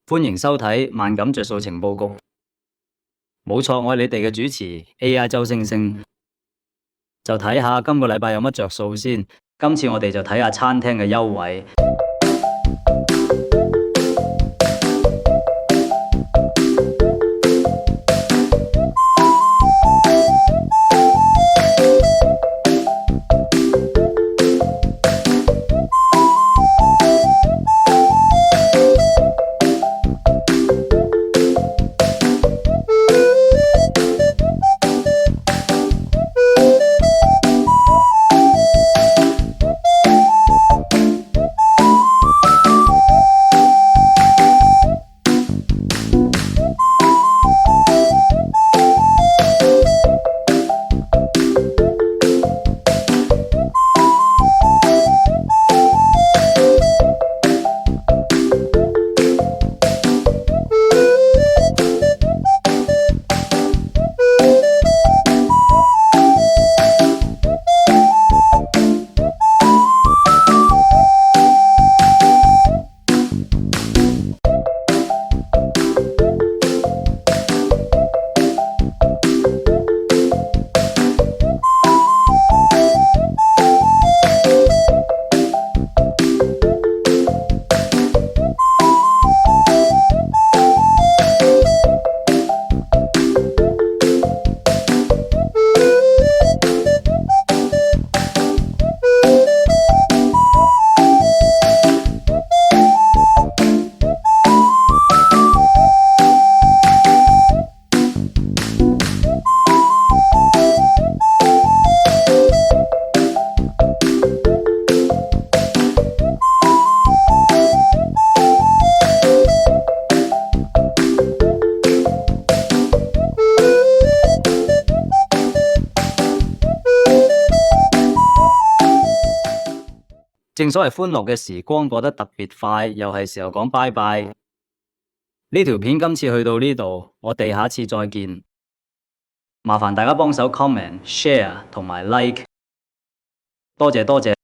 歡迎收睇萬感着數情報局。冇錯，我係你哋嘅主持 AI 周星星。就睇下今個禮拜有乜着數先。今次我哋就睇下餐廳嘅優惠。正所謂歡樂嘅時光過得特別快，又係時候講拜拜。呢條片今次去到呢度，我哋下次再見。麻煩大家幫手 comment、share 同埋 like，多謝多謝。